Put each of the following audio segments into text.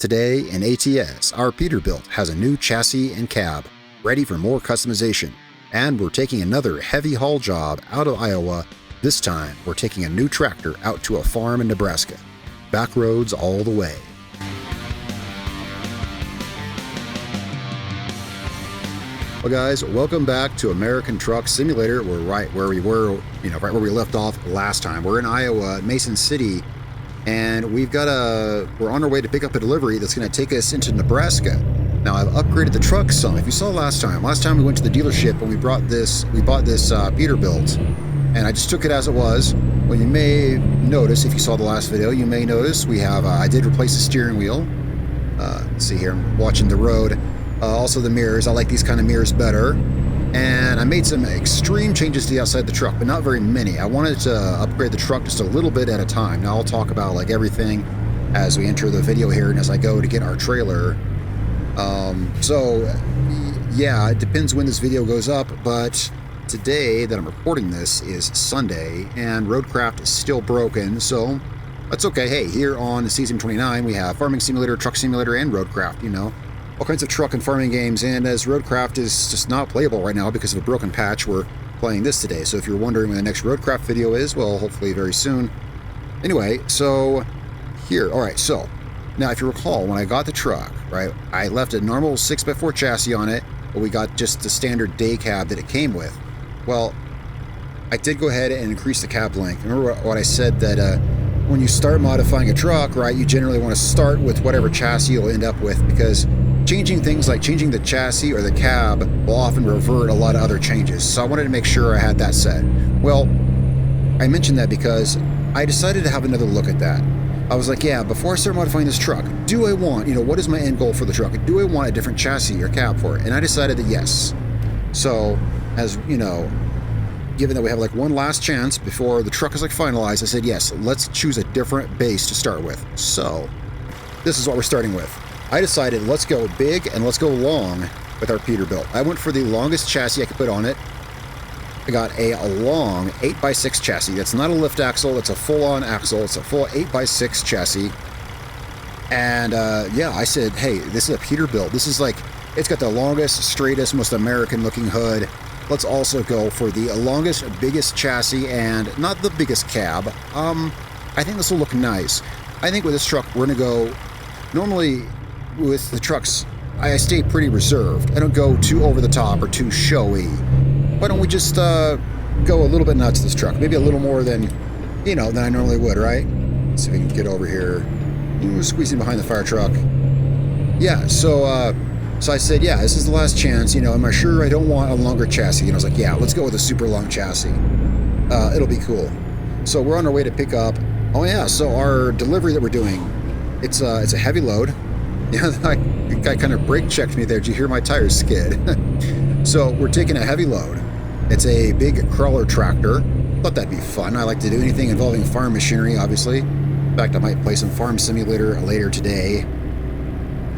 Today in ATS, our Peterbilt has a new chassis and cab, ready for more customization, and we're taking another heavy haul job out of Iowa. This time, we're taking a new tractor out to a farm in Nebraska. Back roads all the way. Well guys, welcome back to American Truck Simulator. We're right where we were, right where we left off last time. We're in Iowa, Mason City, and we're on our way to pick up a delivery that's going to take us into Nebraska. Now I've upgraded the truck some. If you saw last time we went to the dealership and we bought this Peterbilt, and I just took it as it was. Well, you may notice, if you saw the last video, you may notice we have, I did replace the steering wheel. Let's see here, I'm watching the road. Also the mirrors, I like these kind of mirrors better. And I made some extreme changes to the outside of the truck, but not very many. I wanted to upgrade the truck just a little bit at a time. Now I'll talk about like everything as we enter the video here and as I go to get our trailer. Yeah, it depends when this video goes up, but today that I'm recording this is Sunday and Roadcraft is still broken, so that's okay. Hey, here on Season 29 we have Farming Simulator, Truck Simulator, and Roadcraft, all kinds of truck and farming games, and as Roadcraft is just not playable right now because of a broken patch, we're playing this today. So if you're wondering when the next Roadcraft video is, well, hopefully very soon. Anyway, so here, alright, so now if you recall, when I got the truck, right, I left a normal 6x4 chassis on it, but we got just the standard day cab that it came with. Well, I did go ahead and increase the cab length. Remember what I said, that when you start modifying a truck, right, you generally want to start with whatever chassis you'll end up with, because changing things like changing the chassis or the cab will often revert a lot of other changes. So I wanted to make sure I had that set. Well, I mentioned that because I decided to have another look at that. I was like, yeah, before I start modifying this truck, do I want, what is my end goal for the truck? Do I want a different chassis or cab for it? And I decided that yes. So, as given that we have like one last chance before the truck is like finalized, I said, yes, let's choose a different base to start with. So, this is what we're starting with. I decided let's go big and let's go long with our Peterbilt. I went for the longest chassis I could put on it. I got a long 8x6 chassis. That's not a lift axle, it's a full-on axle. It's a full 8x6 chassis. And yeah, I said, hey, this is a Peterbilt. This is like, it's got the longest, straightest, most American-looking hood. Let's also go for the longest, biggest chassis and not the biggest cab. I think this will look nice. I think with this truck, we're gonna go, normally with the trucks, I stay pretty reserved. I don't go too over the top or too showy. Why don't we just go a little bit nuts this truck? Maybe a little more than, than I normally would, right? Let's see if we can get over here. Ooh, squeezing behind the fire truck. Yeah, so I said, yeah, this is the last chance. Am I sure I don't want a longer chassis? I was like, yeah, let's go with a super long chassis. It'll be cool. So we're on our way to pick up. Oh yeah, so our delivery that we're doing, it's a heavy load. Yeah, the guy kind of brake checked me there. Did you hear my tires skid? So we're taking a heavy load. It's a big crawler tractor. Thought that'd be fun. I like to do anything involving farm machinery, obviously. In fact, I might play some Farm Simulator later today.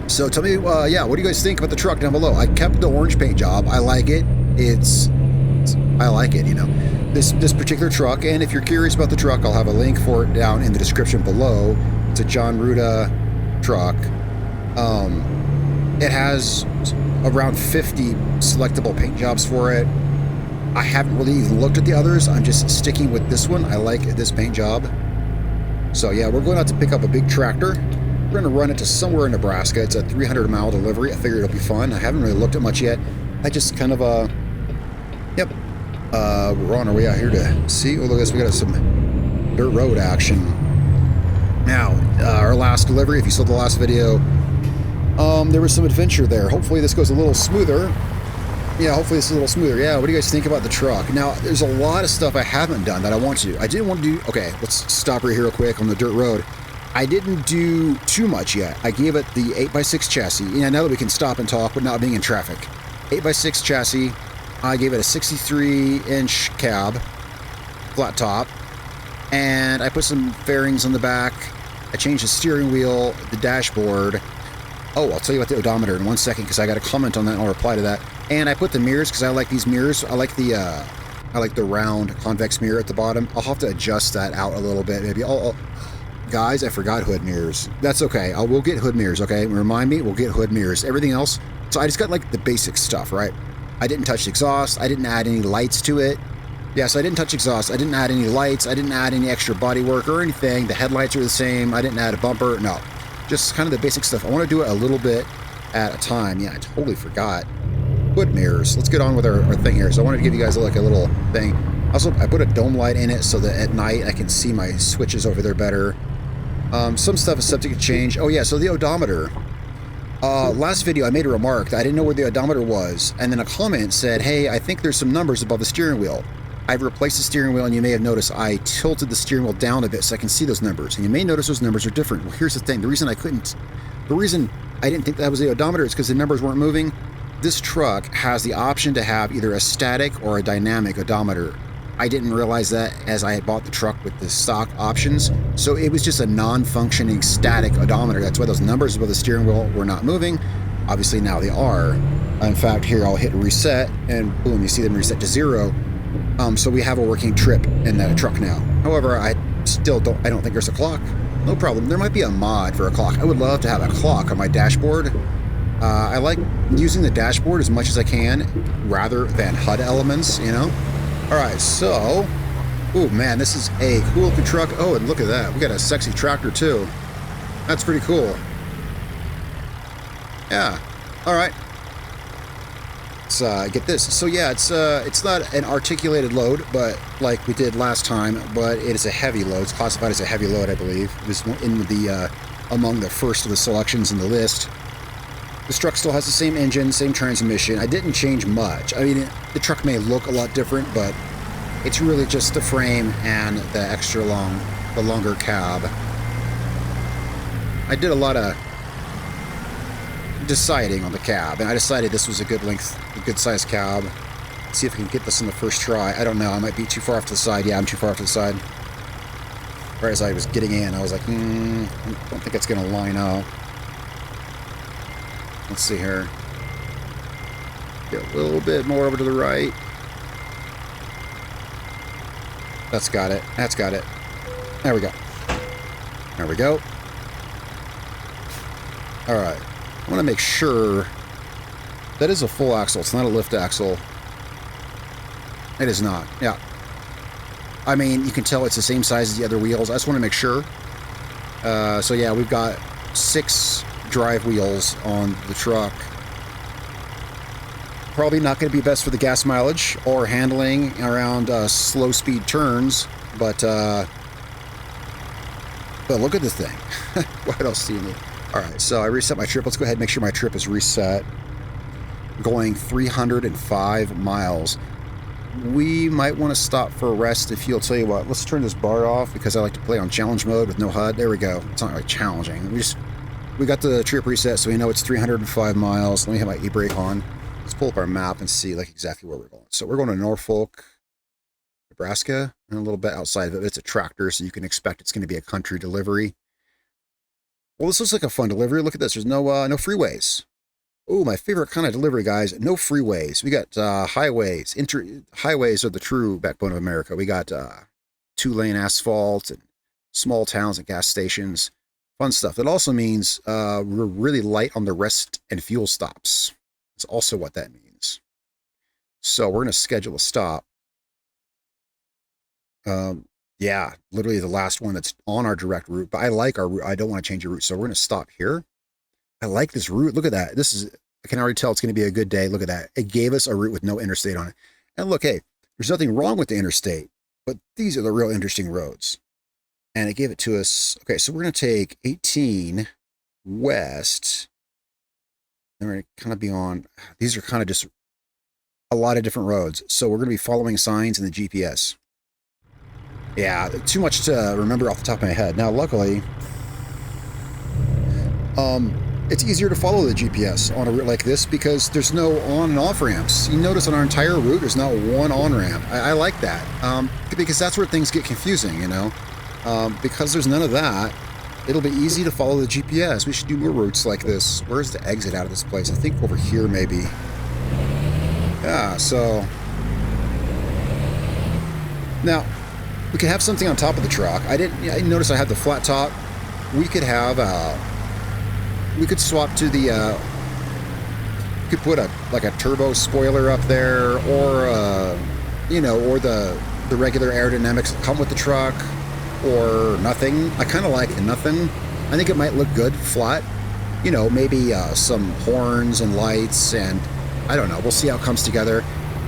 So tell me, yeah, what do you guys think about the truck down below? I kept the orange paint job. I like it. I like it, This particular truck, and if you're curious about the truck, I'll have a link for it down in the description below. It's a Jon Ruda truck. It has around 50 selectable paint jobs for it. I haven't really even looked at the others. I'm just sticking with this one. I like this paint job. So yeah, we're going out to pick up a big tractor. We're going to run it to somewhere in Nebraska. It's a 300-mile delivery. I figured it'll be fun. I haven't really looked at much yet. I just kind of, yep. We're on our way out here to see. Oh, look at this. We got some dirt road action. Now, our last delivery, if you saw the last video, there was some adventure there. Hopefully this goes a little smoother. Yeah, hopefully this is a little smoother. Yeah, what do you guys think about the truck? Now, there's a lot of stuff I haven't done that I want to do. I didn't want to do... Okay, let's stop right here real quick on the dirt road. I didn't do too much yet. I gave it the 8x6 chassis. Yeah, now that we can stop and talk without being in traffic. 8x6 chassis. I gave it a 63-inch cab, flat top, and I put some fairings on the back. I changed the steering wheel, the dashboard. Oh, I'll tell you about the odometer in 1 second because I got a comment on that and I'll reply to that. And I put the mirrors because I like these mirrors. I like the round convex mirror at the bottom. I'll have to adjust that out a little bit. Maybe Guys, I forgot hood mirrors. That's okay. We'll get hood mirrors, okay? Remind me, we'll get hood mirrors. Everything else, so I just got like the basic stuff, right? I didn't touch the exhaust. I didn't add any lights to it. Yeah, so I didn't touch exhaust. I didn't add any lights. I didn't add any extra body work or anything. The headlights are the same. I didn't add a bumper. No, just kind of the basic stuff. I want to do it a little bit at a time. Yeah, I totally forgot. Hood mirrors. Let's get on with our thing here. So I wanted to give you guys like a little thing. Also, I put a dome light in it so that at night I can see my switches over there better. Some stuff is subject to change. Oh yeah, so the odometer. Last video I made a remark that I didn't know where the odometer was, and then a comment said, hey, I think there's some numbers above the steering wheel. I've replaced the steering wheel, and you may have noticed I tilted the steering wheel down a bit so I can see those numbers. And you may notice those numbers are different. Well, here's the thing. The reason I didn't think that was the odometer is because the numbers weren't moving. This truck has the option to have either a static or a dynamic odometer. I didn't realize that as I had bought the truck with the stock options. So it was just a non-functioning static odometer. That's why those numbers above the steering wheel were not moving. Obviously now they are. In fact, here I'll hit reset and boom, you see them reset to 0. So we have a working trip in the truck now. However, I don't think there's a clock. No problem. There might be a mod for a clock. I would love to have a clock on my dashboard. I like using the dashboard as much as I can rather than HUD elements, you know? All right, so, oh man, this is a cool looking truck. Oh, and look at that. We got a sexy tractor too. That's pretty cool. Yeah. All right. Let's get this. So yeah, it's not an articulated load, but like we did last time, but it is a heavy load. It's classified as a heavy load, I believe. It was in the among the first of the selections in the list. This truck still has the same engine, same transmission. I didn't change much. I mean, the truck may look a lot different, but it's really just the frame and the longer cab. I did a lot of deciding on the cab, and I decided this was a good length, a good size cab. Let's see if I can get this in the first try. I don't know. I might be too far off to the side. Yeah, I'm too far off to the side. Right as I was getting in, I was like, I don't think it's going to line up. Let's see here. Get a little bit more over to the right. That's got it. That's got it. There we go. There we go. All right. I want to make sure that is a full axle. It's not a lift axle. It is not. Yeah. I mean, you can tell it's the same size as the other wheels. I just want to make sure. So yeah, we've got 6 drive wheels on the truck. Probably not going to be best for the gas mileage or handling around slow speed turns, but look at this thing. What else do you need? All right, so I reset my trip. Let's go ahead and make sure my trip is reset. Going 305 miles. We might want to stop for a rest if you'll tell you what. Let's turn this bar off because I like to play on challenge mode with no HUD. There we go. It's not really challenging. We got the trip reset, so we know it's 305 miles. Let me have my e-brake on. Let's pull up our map and see like exactly where we're going. So we're going to Norfolk, Nebraska, and a little bit outside of it. It's a tractor, so you can expect it's going to be a country delivery. Well, this looks like a fun delivery. Look at this. There's no freeways. Oh, my favorite kind of delivery, guys. No freeways. We got highways. Highways are the true backbone of America. We got 2-lane asphalt and small towns and gas stations. Fun stuff. That also means we're really light on the rest and fuel stops. That's also what that means. So we're going to schedule a stop. Yeah, literally the last one that's on our direct route. But I like our route. I don't want to change the route. So we're going to stop here. I like this route. Look at that. I can already tell it's going to be a good day. Look at that. It gave us a route with no interstate on it. And look, hey, there's nothing wrong with the interstate, but these are the real interesting roads. And it gave it to us. Okay, so we're going to take 18 west. And we're going to kind of be on, these are kind of just a lot of different roads. So we're going to be following signs in the GPS. Yeah, too much to remember off the top of my head. Now, luckily, it's easier to follow the GPS on a route like this because there's no on and off ramps. You notice on our entire route, there's not one on ramp. I like that because that's where things get confusing, you know. Because there's none of that, it'll be easy to follow the GPS. We should do more routes like this. Where's the exit out of this place? I think over here, maybe. Yeah, so... Now, We could have something on top of the truck. I notice I have the flat top. We could have, we could swap to the, we could put like a turbo spoiler up there, or, you know, or the regular aerodynamics that come with the truck, or nothing. I kind of like the nothing. I think it might look good flat. You know, maybe some horns and lights, and I don't know. We'll see how it comes together.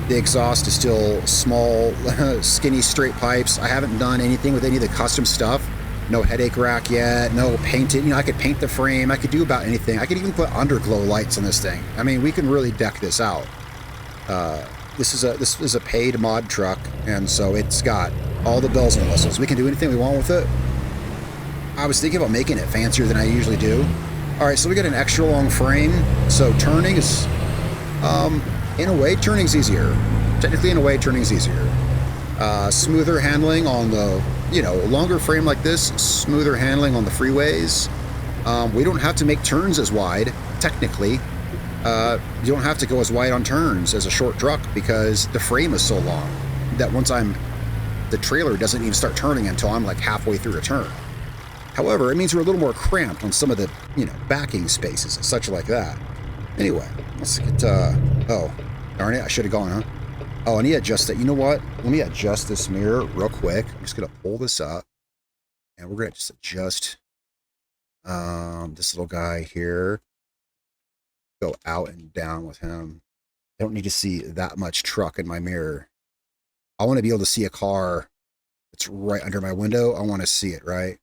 The exhaust is still small, skinny, straight pipes. I haven't done anything with any of the custom stuff. No headache rack yet, no painted. You know, I could paint the frame. I could do about anything. I could even put underglow lights on this thing. I mean, we can really deck this out. This is a paid mod truck, and so it's got all the bells and whistles. We can do anything we want with it. I was thinking about making it fancier than I usually do. All right, so we got an extra long frame. So turning is, in a way, turning's easier. Technically, in a way, turning's easier. Smoother handling on the, you know, longer frame like this, smoother handling on the freeways. We don't have to make turns as wide, technically. You don't have to go as wide on turns as a short truck because the frame is so long that the trailer doesn't even start turning until I'm like halfway through a turn. However, it means we're a little more cramped on some of the, you know, backing spaces and such like that. Anyway, let's get, oh, darn it, I should have gone, huh? Oh, I need to adjust that. You know what? Let me adjust this mirror real quick. I'm just going to pull this up, and we're going to just adjust this little guy here. Go out and down with him. I don't need to see that much truck in my mirror. I want to be able to see a car that's right under my window. I want to see it, right?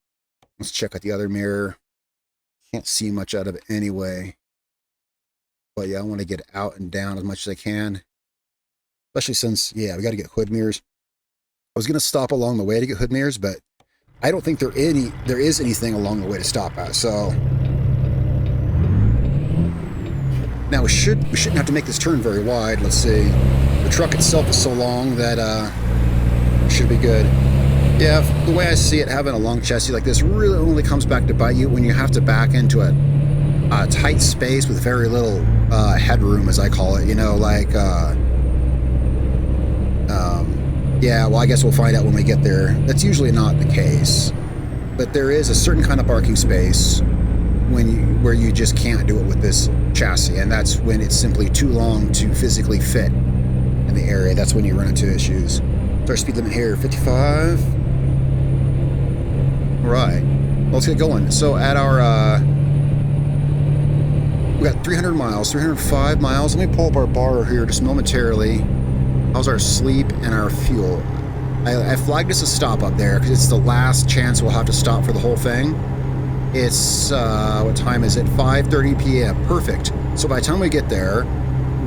Let's check out the other mirror. Can't see much out of it anyway. But yeah, I want to get out and down as much as I can. Especially since, yeah, we got to get hood mirrors. I was going to stop along the way to get hood mirrors, but I don't think there is anything along the way to stop at. So now we shouldn't have to make this turn very wide. Let's see. The truck itself is so long that it should be good. Yeah, the way I see it, having a long chassis like this really only comes back to bite you when you have to back into a tight space with very little headroom, as I call it. You know, like, yeah, well, I guess we'll find out when we get there. That's usually not the case. But there is a certain kind of parking space where you just can't do it with this chassis, and that's when it's simply too long to physically fit in the area. That's when you run into issues. So our speed limit here, 55. All right, well, let's get going. So at our, we got 300 miles, 305 miles. Let me pull up our bar here just momentarily. How's our sleep and our fuel? I flagged us a stop up there because it's the last chance we'll have to stop for the whole thing. It's, what time is it? 5:30 p.m. Perfect. So by the time we get there,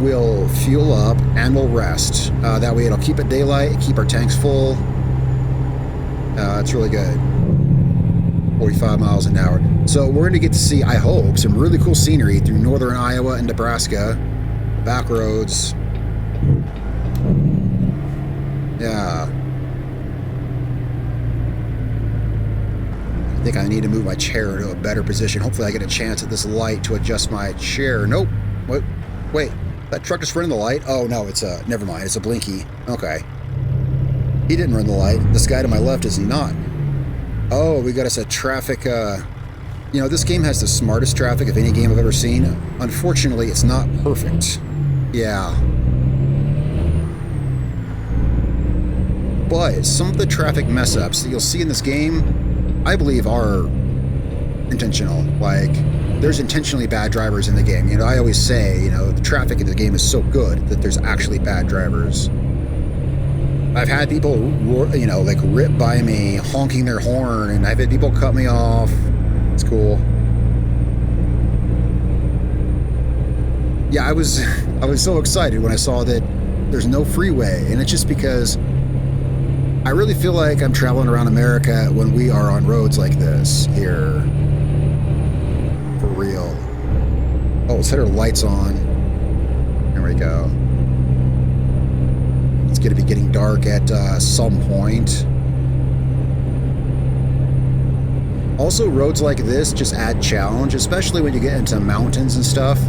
we'll fuel up and we'll rest. That way it'll keep it daylight, keep our tanks full. It's really good. 45 miles an hour. So we're going to get to see, I hope, some really cool scenery through northern Iowa and Nebraska. Back roads. Yeah. I think I need to move my chair to a better position. Hopefully I get a chance at this light to adjust my chair. Nope. Wait. That truck is running the light? Oh, no, it's a... Never mind. It's a blinky. Okay. He didn't run the light. This guy to my left is not. Oh, we got us a traffic... You know, this game has the smartest traffic of any game I've ever seen. Unfortunately, it's not perfect. Yeah. But some of the traffic mess-ups that you'll see in this game, I believe, are intentional. Like, there's intentionally bad drivers in the game. You know, I always say, you know, the traffic in the game is so good that there's actually bad drivers. I've had people, you know, like rip by me, honking their horn, and I've had people cut me off. It's cool. Yeah, I was so excited when I saw that there's no freeway, and it's just because I really feel like I'm traveling around America when we are on roads like this here. For real. Oh, let's hit our lights on. There we go. It's going to be getting dark at some point. Also, roads like this just add challenge, especially when you get into mountains and stuff.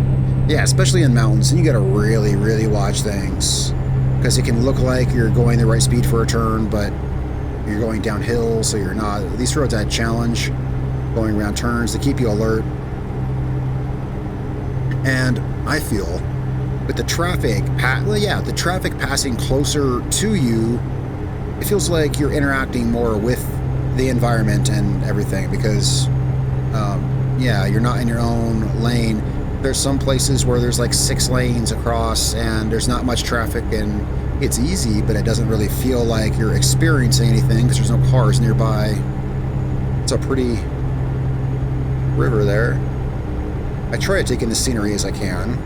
Yeah, especially in mountains, and you got to really, really watch things. Because it can look like you're going the right speed for a turn, but You're going downhill, so you're not. These roads add challenge, going around turns to keep you alert. And I feel with the traffic, the traffic passing closer to you, it feels like you're interacting more with the environment and everything because, you're not in your own lane. There's some places where there's like 6 lanes across and there's not much traffic and it's easy, but it doesn't really feel like you're experiencing anything because there's no cars nearby. It's a pretty river there. I try to take in the scenery as I can.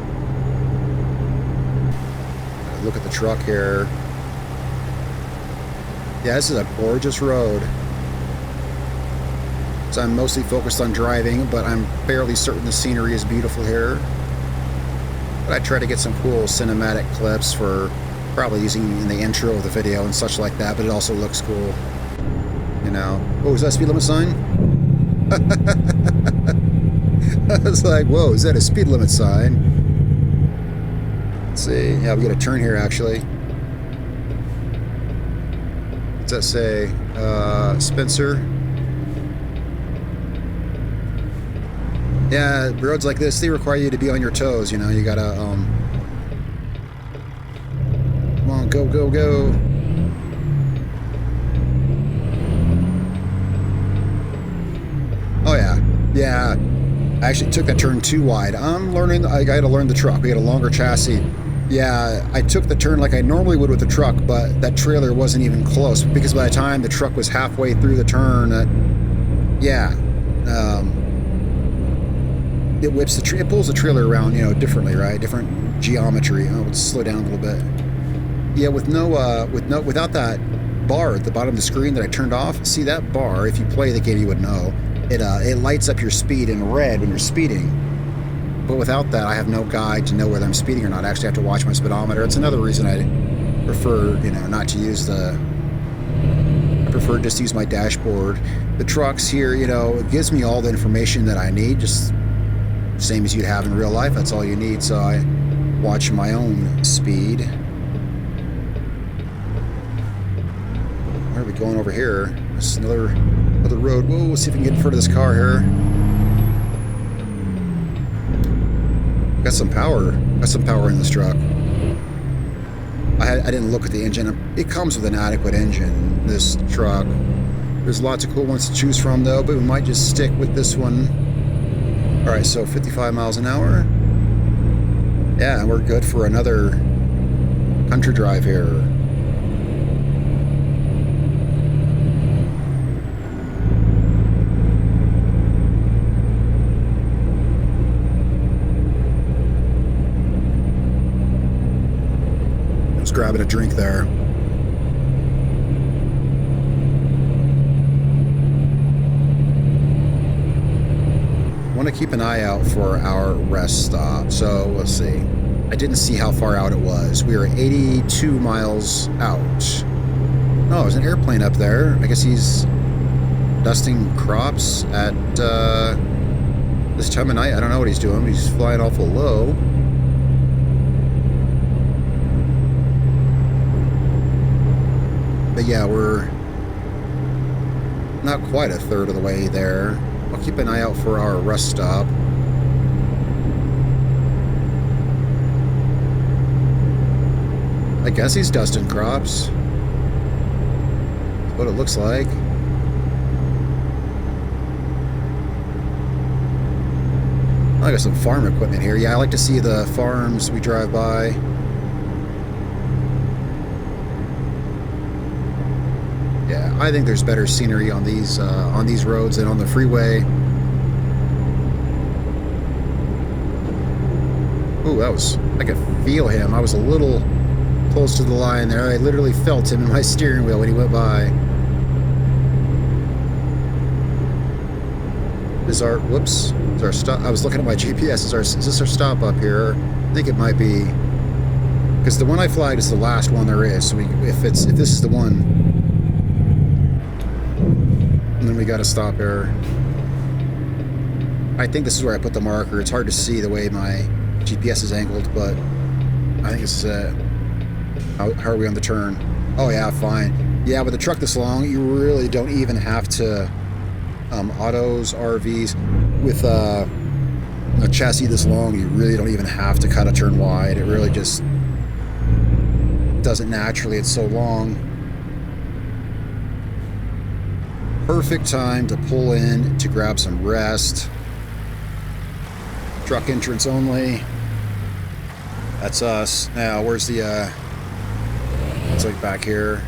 Look at the truck here. Yeah, this is a gorgeous road. So I'm mostly focused on driving, but I'm fairly certain the scenery is beautiful here. But I try to get some cool cinematic clips for probably using in the intro of the video and such like that, but it also looks cool. You know. Oh, is that a speed limit sign? I was like, whoa, is that a speed limit sign? Let's see. Yeah, we got a turn here actually. What's that say? Spencer. Yeah, roads like this, they require you to be on your toes, you know, you gotta, come on, go, go, go. Oh, yeah. Yeah. I actually took that turn too wide. I'm learning, I gotta learn the truck. We got a longer chassis. Yeah, I took the turn like I normally would with the truck, but that trailer wasn't even close because by the time the truck was halfway through the turn, it whips the it pulls the trailer around, you know, differently, right? Different geometry. Oh, let's slow down a little bit. Yeah, without that bar at the bottom of the screen that I turned off. See that bar? If you play the game, you would know. It lights up your speed in red when you're speeding. But without that, I have no guide to know whether I'm speeding or not. I actually have to watch my speedometer. It's another reason I prefer, you know, not to use I prefer just to use my dashboard. The trucks here, you know, it gives me all the information that I need, just same as you'd have in real life. That's all you need. So I watch my own speed. Where are we going over here? This is another road. Whoa, let's see if we can get in front of this car here. Got some power. Got some power in this truck. I didn't look at the engine. It comes with an adequate engine, this truck. There's lots of cool ones to choose from though, but we might just stick with this one. Alright, so 55 miles an hour. Yeah, we're good for another country drive here. I was grabbing a drink there. I want to keep an eye out for our rest stop. So let's see. I didn't see how far out it was. We were 82 miles out. Oh, there's an airplane up there. I guess he's dusting crops at this time of night. I don't know what he's doing. He's flying awful low. But yeah, we're not quite a third of the way there. I'll keep an eye out for our rest stop. I guess he's dusting crops. That's what it looks like. I got some farm equipment here. Yeah, I like to see the farms we drive by. Yeah, I think there's better scenery on these roads than on the freeway. Ooh, I could feel him. I was a little close to the line there. I literally felt him in my steering wheel when he went by. Is our stop? I was looking at my GPS. Is this our stop up here? I think it might be, because the one I flagged is the last one there is. So if this is the one, and then we got to stop here. I think this is where I put the marker. It's hard to see the way my GPS is angled, but I think this is it. How are we on the turn? Oh yeah, fine. Yeah, with a truck this long, you really don't even have to, autos, RVs, with a chassis this long, you really don't even have to cut a turn wide. It really just does it naturally. It's so long. Perfect time to pull in to grab some rest. Truck entrance only. That's us. Now, where's the, it's like back here.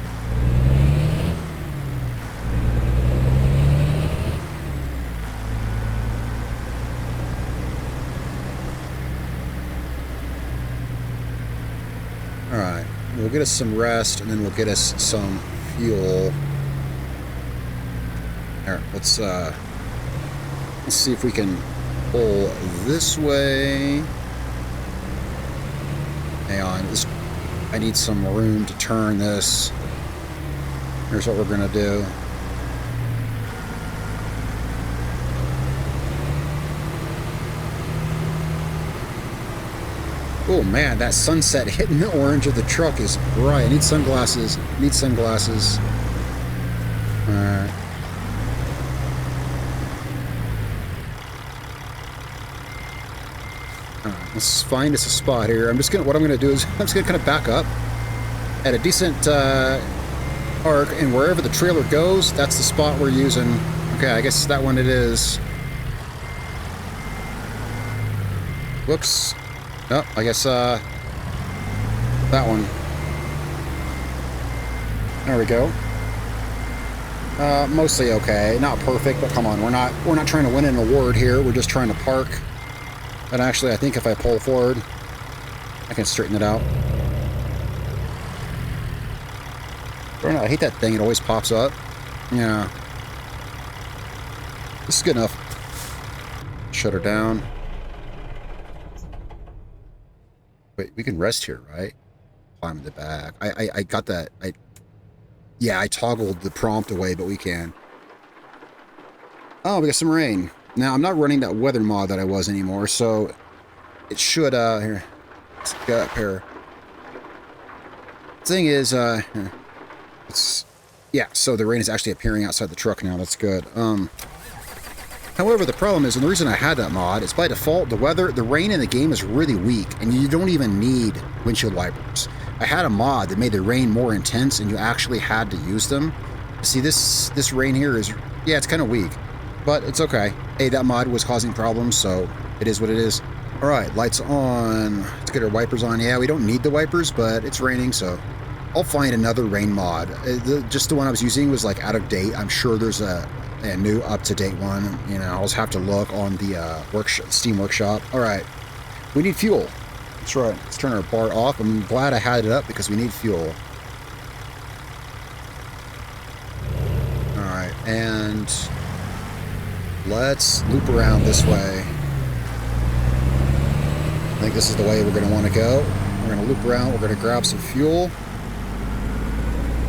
Alright, we'll get us some rest, and then we'll get us some fuel. Alright, let's see if we can pull this way. Hang on, I need some room to turn this. Here's what we're gonna do. Oh man, that sunset hitting the orange of the truck is bright. I need sunglasses. Alright. Let's find us a spot here. What I'm gonna do is I'm just gonna kind of back up at a decent arc, and wherever the trailer goes, that's the spot we're using. Okay, I guess that one it is. Whoops. Oh, I guess that one. There we go. Mostly okay. Not perfect, but come on, we're not trying to win an award here. We're just trying to park. And actually, I think if I pull forward, I can straighten it out. I don't know, I hate that thing. It always pops up. Yeah. This is good enough. Shut her down. Wait, we can rest here, right? Climb in the back. I got that. Yeah, I toggled the prompt away, but we can. Oh, we got some rain. Now, I'm not running that weather mod that I was anymore, so it should, here, let's get up here. Thing is, yeah, so the rain is actually appearing outside the truck now. That's good. However, the problem is, and the reason I had that mod, is by default, the rain in the game is really weak, and you don't even need windshield wipers. I had a mod that made the rain more intense, and you actually had to use them. See, this rain here is, yeah, it's kind of weak. But it's okay. Hey, that mod was causing problems, so it is what it is. Alright, lights on. Let's get our wipers on. Yeah, we don't need the wipers, but it's raining, so I'll find another rain mod. Just the one I was using was like out of date. I'm sure there's a new up-to-date one. You know, I'll just have to look on the Steam Workshop. Alright, we need fuel. That's right. Let's turn our bar off. I'm glad I had it up because we need fuel. Alright, and let's loop around this way. I think this is the way we're going to want to go. We're going to loop around. We're going to grab some fuel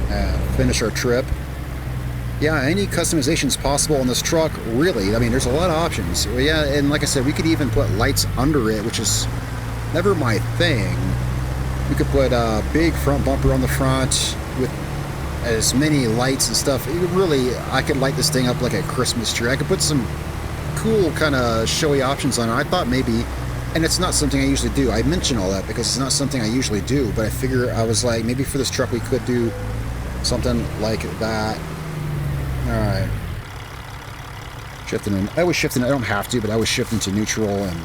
and finish our trip. Yeah, any customizations possible on this truck, really. I mean, there's a lot of options. Yeah, and like I said, we could even put lights under it, which is never my thing. We could put a big front bumper on the front with as many lights and stuff. Really, I could light this thing up like a Christmas tree. I could put some cool kind of showy options on it. I thought maybe, and it's not something I usually do. I mention all that because it's not something I usually do, but I figure, I was like, maybe for this truck we could do something like that. Alright. Shifting in. I always shift in. I don't have to, but I always shift into neutral and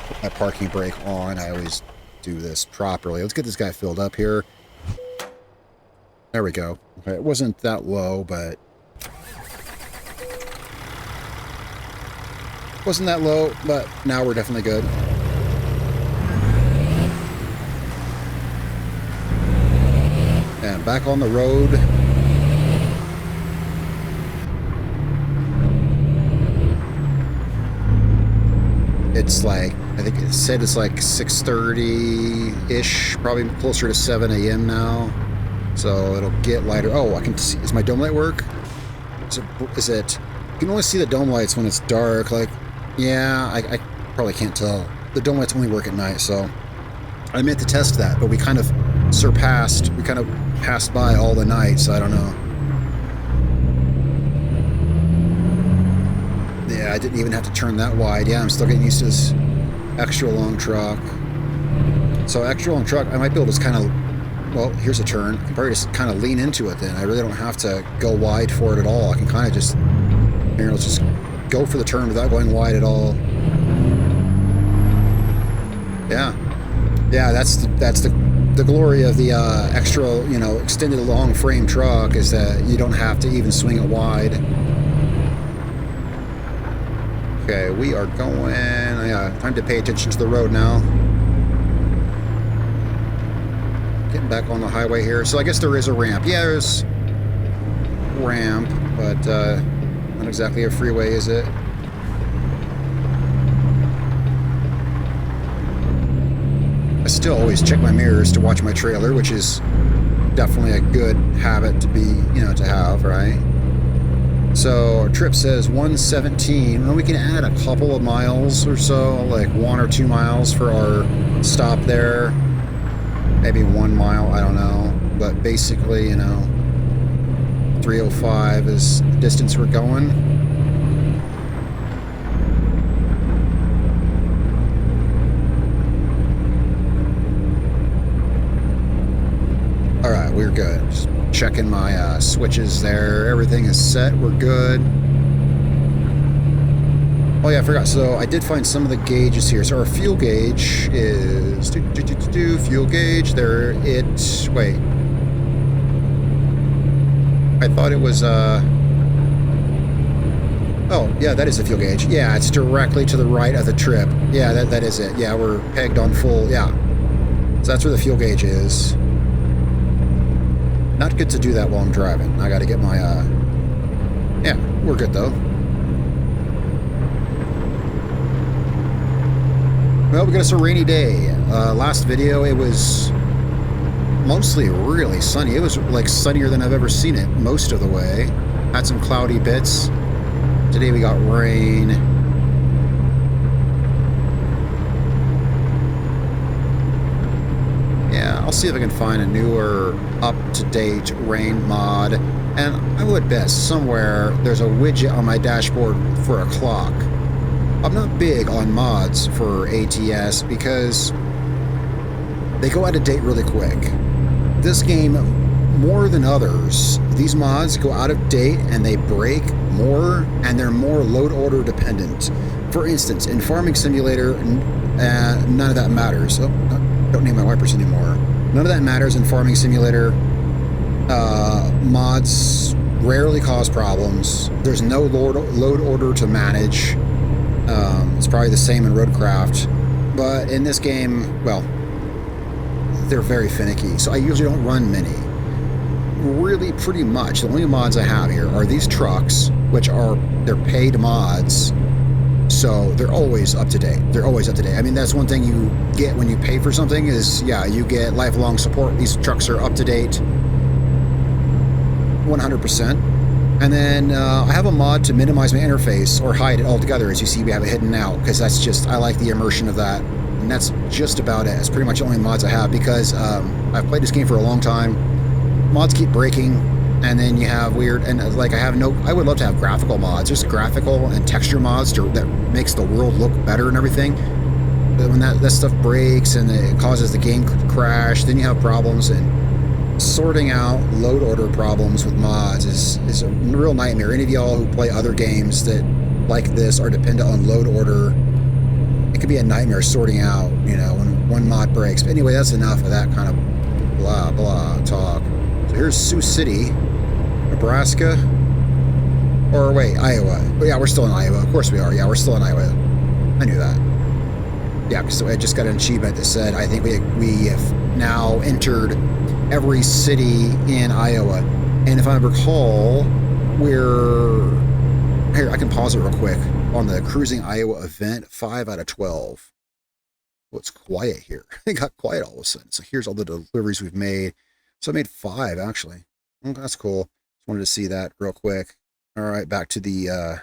put my parking brake on. I always do this properly. Let's get this guy filled up here. There we go. Okay, it wasn't that low, but wasn't that low, but now we're definitely good. And back on the road. It's like, I think it said it's like 6:30-ish, probably closer to 7 a.m. now. So it'll get lighter. Oh, I can see. Is my dome light work? Is it? You can only see the dome lights when it's dark. Like, yeah, I probably can't tell. The dome lights only work at night, so I meant to test that, but we kind of surpassed. We kind of passed by all the night, so I don't know. Yeah, I didn't even have to turn that wide. Yeah, I'm still getting used to this extra long truck. So extra long truck, I might be able to just kind of, well, here's a turn. I can probably just kind of lean into it then. I really don't have to go wide for it at all. I can kind of just, here, let's just go for the turn without going wide at all. Yeah. Yeah, that's the glory of the extra, you know, extended long frame truck is that you don't have to even swing it wide. Okay, we are going, yeah, time to pay attention to the road now. Getting back on the highway here. So I guess there is a ramp. Yeah, there's a ramp, but not exactly a freeway, is it? I still always check my mirrors to watch my trailer, which is definitely a good habit to be, you know, to have, right? So our trip says 117. Well, we can add a couple of miles or so, like 1 or 2 miles for our stop there. Maybe 1 mile, I don't know. But basically, you know, 305 is the distance we're going. All right, we're good. Just checking my switches there. Everything is set. We're good. Oh yeah, I forgot. So I did find some of the gauges here. So our fuel gauge is fuel gauge. There it. Wait. I thought it was. Oh yeah, that is the fuel gauge. Yeah, it's directly to the right of the trip. Yeah, that is it. Yeah, we're pegged on full. Yeah. So that's where the fuel gauge is. Not good to do that while I'm driving. I got to get my. Yeah, we're good though. Well, we got us a rainy day. Last video, it was mostly really sunny. It was like sunnier than I've ever seen it most of the way. Had some cloudy bits. Today we got rain. Yeah, I'll see if I can find a newer, up-to-date rain mod. And I would bet somewhere there's a widget on my dashboard for a clock. I'm not big on mods for ATS because they go out of date really quick. This game, more than others, these mods go out of date and they break more, and they're more load order dependent. For instance, in Farming Simulator, none of that matters. Oh, don't name my wipers anymore. None of that matters in Farming Simulator. Mods rarely cause problems. There's no load order to manage. It's probably the same in Roadcraft, but in this game, well, they're very finicky, so I usually don't run many. Really, pretty much, the only mods I have here are these trucks, which they're paid mods, so they're always up to date. They're always up to date. I mean, that's one thing you get when you pay for something is, yeah, you get lifelong support. These trucks are up to date 100%. And then I have a mod to minimize my interface or hide it altogether. As you see, we have it hidden out because that's just, I like the immersion of that. And that's just about it. It's pretty much the only mods I have because I've played this game for a long time. Mods keep breaking, and then you have weird, and like I would love to have graphical mods, just graphical and texture mods that makes the world look better and everything. But when that stuff breaks and it causes the game to crash, then you have problems, and sorting out load order problems with mods is a real nightmare. Any of y'all who play other games that like this are dependent on load order, it could be a nightmare sorting out, you know, when one mod breaks. But anyway, that's enough of that kind of blah blah talk. So here's Sioux City, Nebraska, or wait, Iowa. But yeah, we're still in Iowa. Of course we are. Yeah, we're still in Iowa. I knew that. Yeah, so I just got an achievement that said I think we have now entered every city in Iowa. And if I recall, here, I can pause it real quick. On the Cruising Iowa event, 5 out of 12. Well, it's quiet here. It got quiet all of a sudden. So here's all the deliveries we've made. So I made 5, actually. Oh, that's cool. Just wanted to see that real quick. All right, back to the...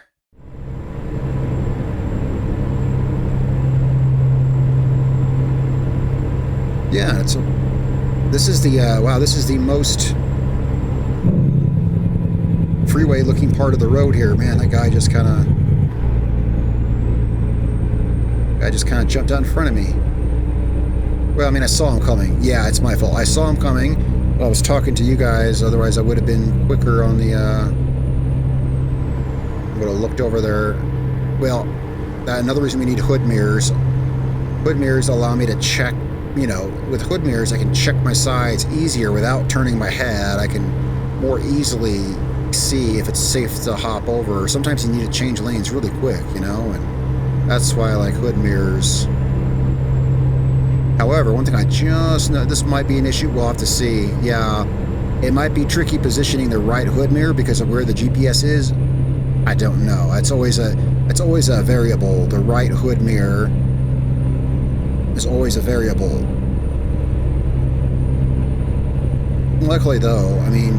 Yeah, This is the, wow, this is the most freeway looking part of the road here. Man, that guy just kind of jumped out in front of me. Well, I mean, I saw him coming. Yeah, it's my fault. I saw him coming while I was talking to you guys. Otherwise, I would have been quicker on the, would have looked over there. Well, another reason we need hood mirrors. Hood mirrors allow me to check, you know, with hood mirrors, I can check my sides easier without turning my head. I can more easily see if it's safe to hop over. Sometimes you need to change lanes really quick, you know, and that's why I like hood mirrors. However, one thing I just know, this might be an issue, we'll have to see. Yeah, it might be tricky positioning the right hood mirror because of where the GPS is. I don't know. It's always a variable. The right hood mirror is always a variable. Luckily though, I mean,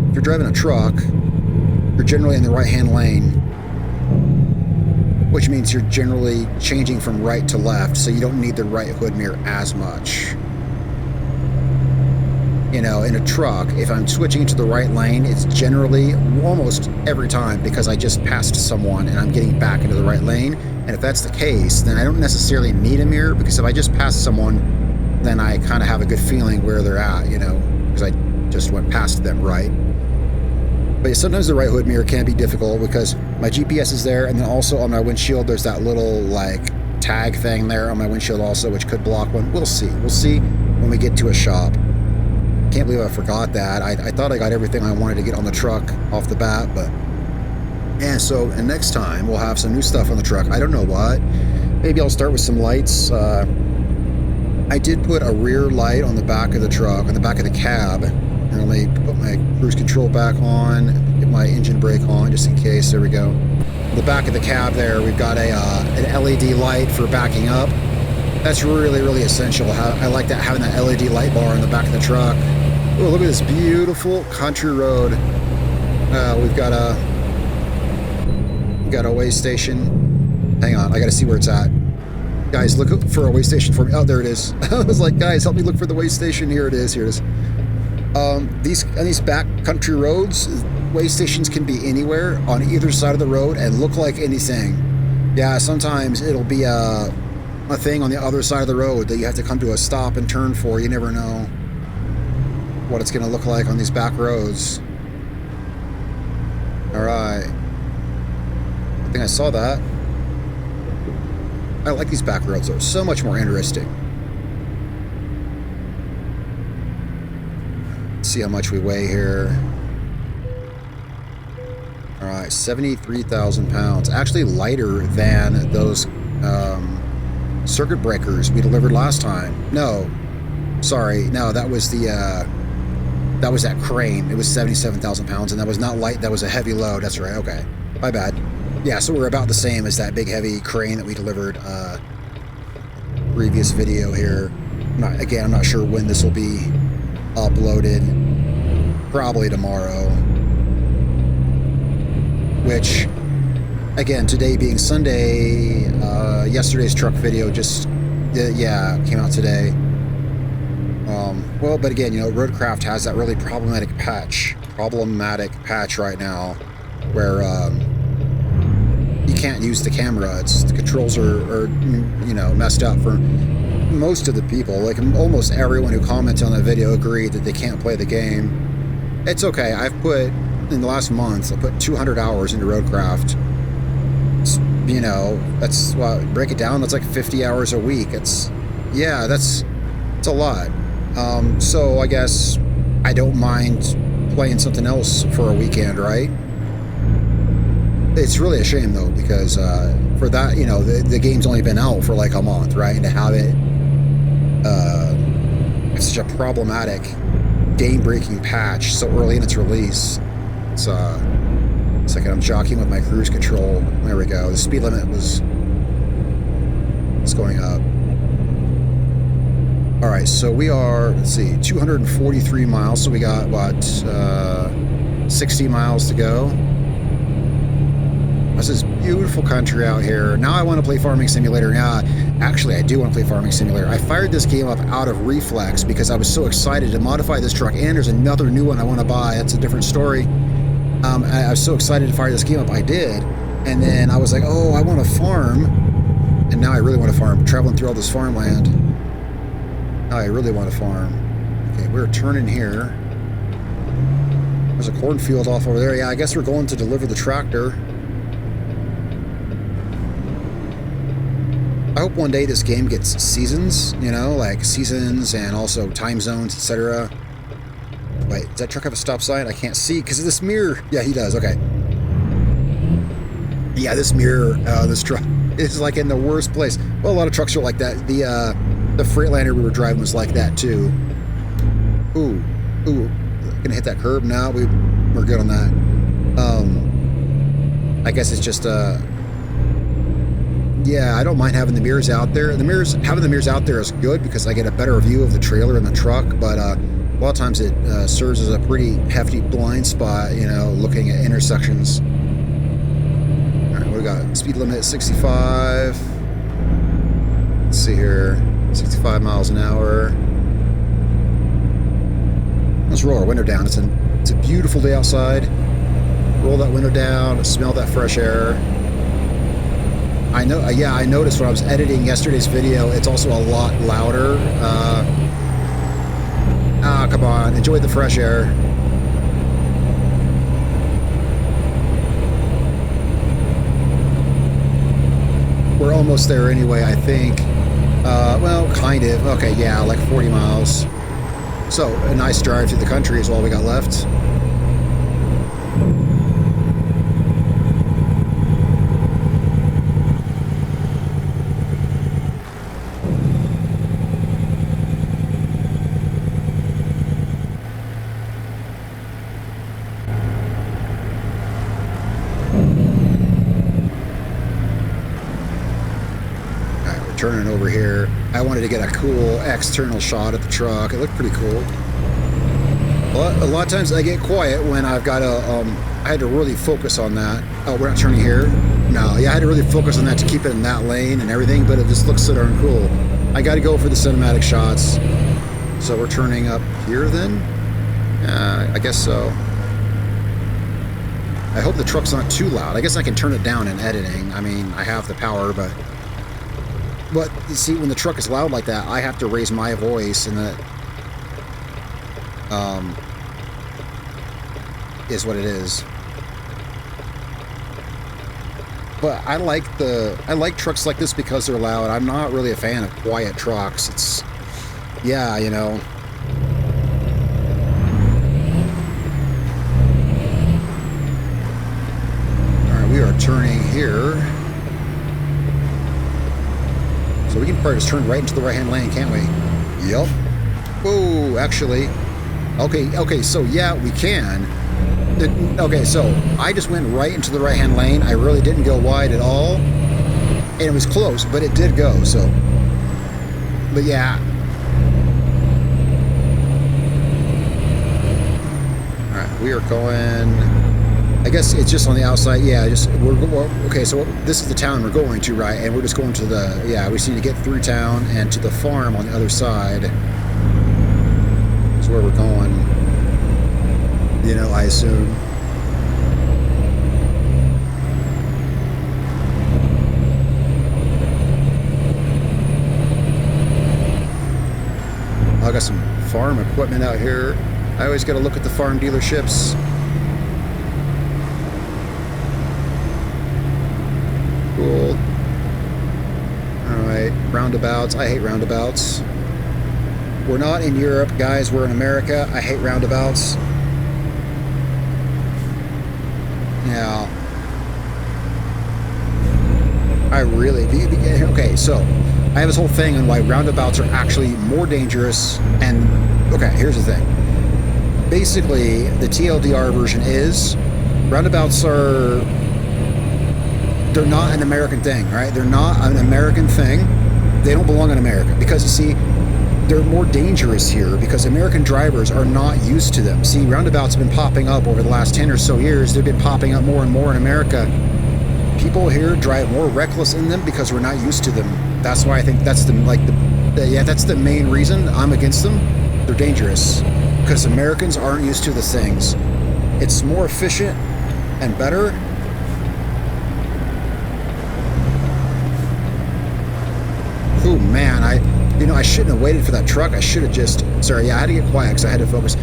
if you're driving a truck, you're generally in the right-hand lane, which means you're generally changing from right to left, so you don't need the right hood mirror as much. You know, in a truck, if I'm switching to the right lane, it's generally almost every time because I just passed someone and I'm getting back into the right lane. And if that's the case, then I don't necessarily need a mirror, because if I just passed someone, then I kind of have a good feeling where they're at, you know, because I just went past them, right? But sometimes the right hood mirror can be difficult because my GPS is there, and then also on my windshield there's that little like tag thing there on my windshield also, which could block one. We'll see when we get to a shop. Can't believe I forgot that. I thought I got everything I wanted to get on the truck off the bat, but and next time we'll have some new stuff on the truck. I don't know what. Maybe I'll start with some lights. I did put a rear light on the back of the truck, on the back of the cab. And let me put my cruise control back on, get my engine brake on just in case. There we go. The back of the cab there, we've got an LED light for backing up. That's really, really essential. I like that, having that LED light bar on the back of the truck. Oh, look at this beautiful country road. We've got a way station. Hang on, I gotta see where it's at. Guys, look for a way station for me. Oh, there it is. I was like, guys, help me look for the way station. Here it is. Here it is. These back country roads, way stations can be anywhere on either side of the road and look like anything. Yeah, sometimes it'll be a thing on the other side of the road that you have to come to a stop and turn for. You never know what it's going to look like on these back roads. All right. I think I saw that. I like these back roads. They're so much more interesting. Let's see how much we weigh here. All right, 73,000 pounds. Actually lighter than those circuit breakers we delivered last time. No, sorry. No, that was that crane. It was 77,000 pounds, and that was not light. That was a heavy load. That's right. Okay, my bad. Yeah, so we're about the same as that big heavy crane that we delivered previous video here. I'm not sure when this will be uploaded. Probably tomorrow. Which, again, today being Sunday, yesterday's truck video just, came out today. Well, but again, you know, Roadcraft has that really problematic patch right now where you can't use the camera. The controls are you know, messed up for most of the people. Like almost everyone who commented on that video agreed that they can't play the game. It's okay. In the last month, I put 200 hours into Roadcraft. You know, that's, well, break it down, that's like 50 hours a week. It's a lot. So I guess I don't mind playing something else for a weekend, right? It's really a shame though, because for that, you know, the game's only been out for like a month, right? And to have it, it's such a problematic game-breaking patch so early in its release. It's like I'm jockeying with my cruise control. There we go. The speed limit was going up. All right, so we are, let's see, 243 miles. So we got, what, 60 miles to go. This is beautiful country out here. Now I want to play Farming Simulator. Now, actually, I do want to play Farming Simulator. I fired this game up out of reflex because I was so excited to modify this truck, and there's another new one I want to buy. That's a different story. I was so excited to fire this game up. I did. And then I was like, oh, I want to farm. And now I really want to farm. Traveling through all this farmland. Now I really want to farm. Okay, we're turning here. There's a cornfield off over there. Yeah, I guess we're going to deliver the tractor. I hope one day this game gets seasons, you know, like seasons and also time zones, etc. Wait, does that truck have a stop sign? I can't see because of this mirror. Yeah, he does. Okay. Yeah, this mirror, this truck is like in the worst place. Well, a lot of trucks are like that. The Freightliner we were driving was like that too. Ooh, gonna hit that curb? No, we're good on that. I guess it's just yeah, I don't mind having the mirrors out there. Having the mirrors out there is good because I get a better view of the trailer and the truck, but a lot of times it serves as a pretty hefty blind spot, you know, looking at intersections. All right, we got speed limit 65. Let's see here, 65 miles an hour. Let's roll our window down. It's a beautiful day outside. Roll that window down, smell that fresh air. I know. Yeah, I noticed when I was editing yesterday's video, it's also a lot louder. Come on, enjoy the fresh air. We're almost there anyway, I think. Well, kind of. Okay, yeah, like 40 miles. So, a nice drive through the country is all we got left. Turning over here, I wanted to get a cool external shot at the truck. It looked pretty cool. But a lot of times I get quiet when I've got to, I had to really focus on that. Oh, we're not turning here? No, yeah, I had to really focus on that to keep it in that lane and everything, but it just looks so darn cool. I got to go for the cinematic shots. So we're turning up here then? I guess so. I hope the truck's not too loud. I guess I can turn it down in editing. I mean, I have the power, but you see, when the truck is loud like that, I have to raise my voice, and that is what it is. But I like trucks like this because they're loud. I'm not really a fan of quiet trucks. It's, yeah, you know. All right, we are turning here. So we can probably just turn right into the right-hand lane, can't we? Yep. Whoa, actually. Okay, so yeah, we can. Okay, so I just went right into the right-hand lane. I really didn't go wide at all. And it was close, but it did go, so. But yeah. All right, we are going, I guess it's just on the outside. Yeah, okay, so this is the town we're going to, right? And we're just going to the, yeah, we just need to get through town and to the farm on the other side. That's where we're going, you know, I assume. I got some farm equipment out here. I always got to look at the farm dealerships. Cool. Alright, roundabouts. I hate roundabouts. We're not in Europe, guys. We're in America. I hate roundabouts. Yeah. I really... Okay, so I have this whole thing on why roundabouts are actually more dangerous. And, okay, here's the thing. Basically, the TLDR version is roundabouts are... They're not an American thing, right? They're not an American thing. They don't belong in America because, you see, they're more dangerous here because American drivers are not used to them. See, roundabouts have been popping up over the last 10 or so years. They've been popping up more and more in America. people here drive more reckless in them because we're not used to them. That's why I think that's that's the main reason I'm against them. They're dangerous because Americans aren't used to the things. It's more efficient and better. Oh man, I shouldn't have waited for that truck. I should have just, sorry, yeah, I had to get quiet because I had to focus.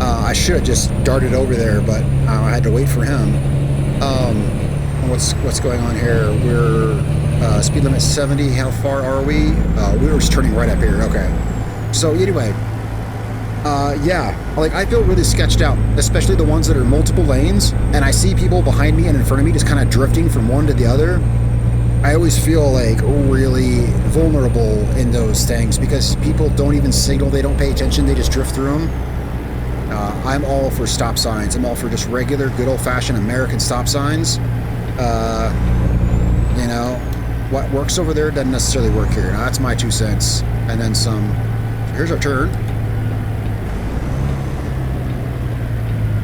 I should have just darted over there, but I had to wait for him. What's going on here? We're speed limit 70. How far are we? We were just turning right up here. Okay. So anyway, yeah, like I feel really sketched out, especially the ones that are multiple lanes, and I see people behind me and in front of me just kind of drifting from one to the other. I always feel like really vulnerable in those things because people don't even signal, they don't pay attention, they just drift through them. I'm all for stop signs. I'm all for just regular, good old-fashioned American stop signs. You know, what works over there doesn't necessarily work here. Now, that's my 2 cents. And then some. Here's our turn.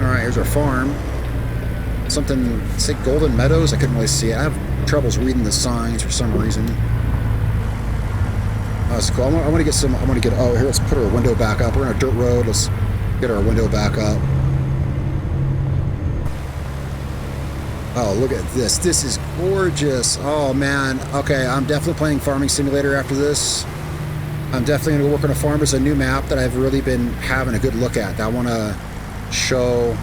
All right, here's our farm. Something, say Golden Meadows? I couldn't really see it. I have troubles reading the signs for some reason. Oh, that's cool. I want to get some, oh, here, let's put our window back up. We're on a dirt road. Let's get our window back up. Oh, look at this. This is gorgeous. Oh, man. Okay, I'm definitely playing Farming Simulator after this. I'm definitely going to work on a farm. There's a new map that I've really been having a good look at that I want to show.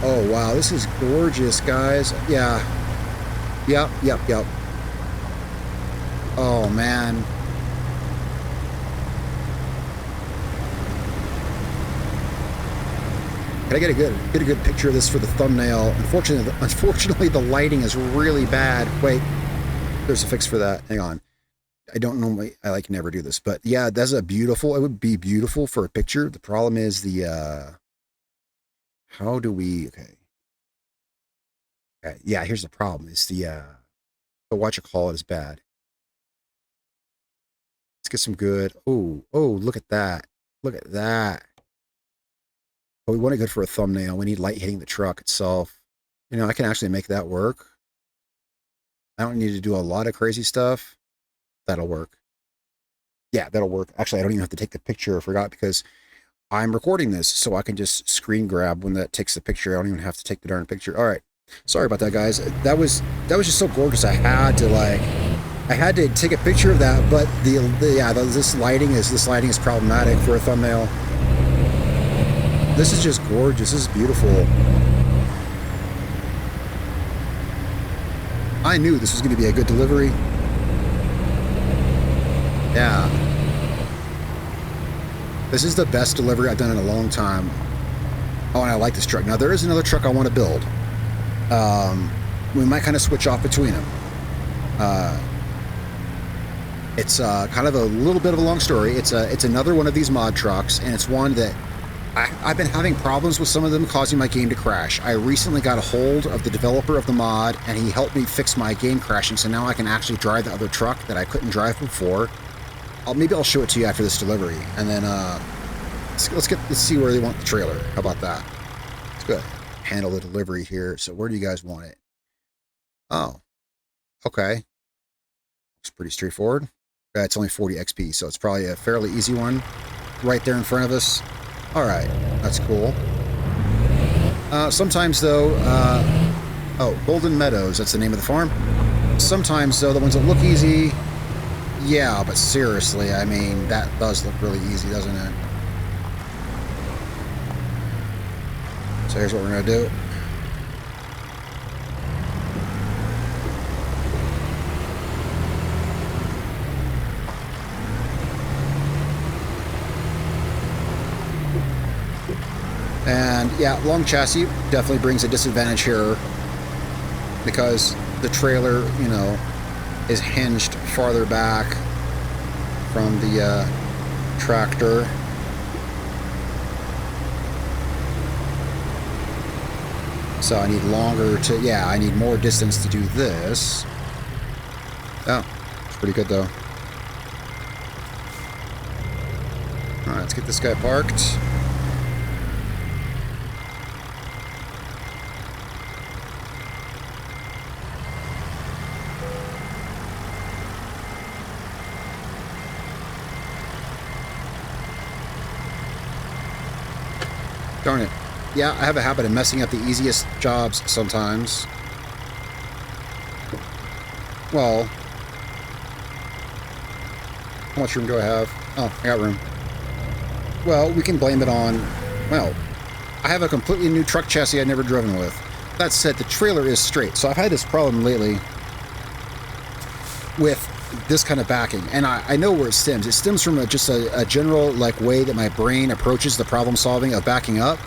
Oh, wow. This is gorgeous, guys. Yeah. Yep. Oh, man. Can I get a good picture of this for the thumbnail? Unfortunately, the lighting is really bad. Wait, there's a fix for that. Hang on. I don't normally, I like never do this, but yeah, that's a beautiful, it would be beautiful for a picture. The problem is the, how do we, okay. Yeah, here's the problem. It's the what you call it is bad. Let's get some good, oh, look at that. Look at that. But we want it good for a thumbnail. We need light hitting the truck itself. You know, I can actually make that work. I don't need to do a lot of crazy stuff. That'll work. Yeah, that'll work. Actually, I don't even have to take the picture. I forgot because I'm recording this, so I can just screen grab when that takes the picture. I don't even have to take the darn picture. All right. Sorry about that, guys. That was just so gorgeous. I had to take a picture of that, but this lighting is problematic for a thumbnail. This is just gorgeous. This is beautiful. I knew this was going to be a good delivery. Yeah. This is the best delivery I've done in a long time. Oh, and I like this truck. Now, there is another truck I want to build. We might kind of switch off between them. It's kind of a little bit of a long story. It's another one of these mod trucks, and it's one that I've been having problems with some of them causing my game to crash. I recently got a hold of the developer of the mod, and he helped me fix my game crashing, so now I can actually drive the other truck that I couldn't drive before. Maybe I'll show it to you after this delivery, and then let's see where they want the trailer. How about that? Let's go handle the delivery here. So where do you guys want it? Oh, okay. It's pretty straightforward. It's only 40 XP, so it's probably a fairly easy one right there in front of us. All right, that's cool. Sometimes, though, oh, Golden Meadows, that's the name of the farm. Sometimes, though, the ones that look easy, yeah, but seriously, I mean, that does look really easy, doesn't it? So here's what we're going to do. And yeah, long chassis definitely brings a disadvantage here because the trailer, you know, is hinged farther back from the tractor. So I need longer to, yeah, I need more distance to do this. Oh, it's pretty good though. All right, let's get this guy parked. Darn it. Yeah, I have a habit of messing up the easiest jobs sometimes. Well, how much room do I have? Oh, I got room. Well, we can blame it on, well, I have a completely new truck chassis I've never driven with. That said, the trailer is straight. So I've had this problem lately with this kind of backing, and I know where it stems. It stems from just a general like way that my brain approaches the problem solving of backing up.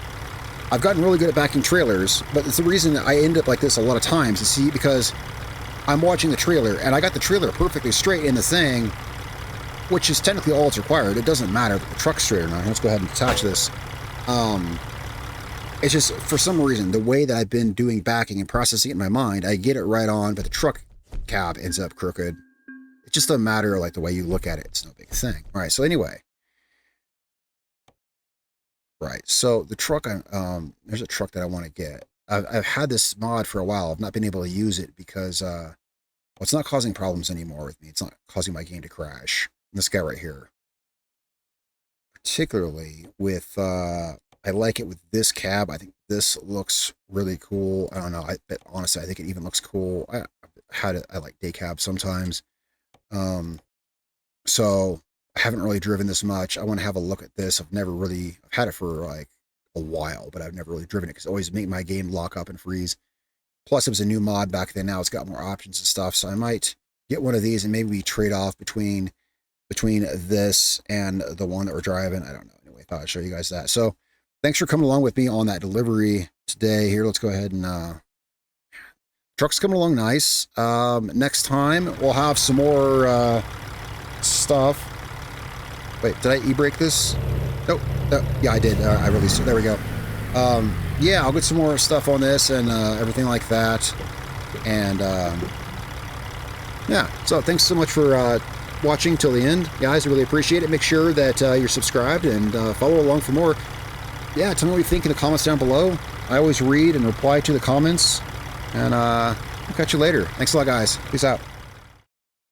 I've gotten really good at backing trailers, but it's the reason I end up like this a lot of times. You see, because I'm watching the trailer, and I got the trailer perfectly straight in the thing, which is technically all it's required. It doesn't matter if the truck's straight or not. Let's go ahead and attach this. It's just, for some reason, the way that I've been doing backing and processing it in my mind, I get it right on, but the truck cab ends up crooked. It just doesn't matter, like, the way you look at it. It's no big thing. All right, so anyway. Right, so the truck, there's a truck that I want to get. I've had this mod for a while. I've not been able to use it because, well, it's not causing problems anymore with me. It's not causing my game to crash. This guy right here. Particularly with, I like it with this cab. I think this looks really cool. I don't know. But honestly, I think it even looks cool. I like day cabs sometimes. So I haven't really driven this much. I want to have a look at this. I've had it for like a while, but I've never really driven it because it always make my game lock up and freeze. Plus, it was a new mod back then. Now it's got more options and stuff. So I might get one of these and maybe we trade off between this and the one that we're driving. I don't know. Anyway, I thought I'd show you guys that. So thanks for coming along with me on that delivery today. Here, let's go ahead and truck's coming along nice. Next time we'll have some more stuff. Wait, did I e-brake this? Nope. Yeah, I did. I released it. There we go. Yeah, I'll get some more stuff on this and everything like that. And yeah, so thanks so much for watching till the end, guys. I really appreciate it. Make sure that you're subscribed and follow along for more. Yeah, tell me what you think in the comments down below. I always read and reply to the comments. And I'll catch you later. Thanks a lot, guys. Peace out.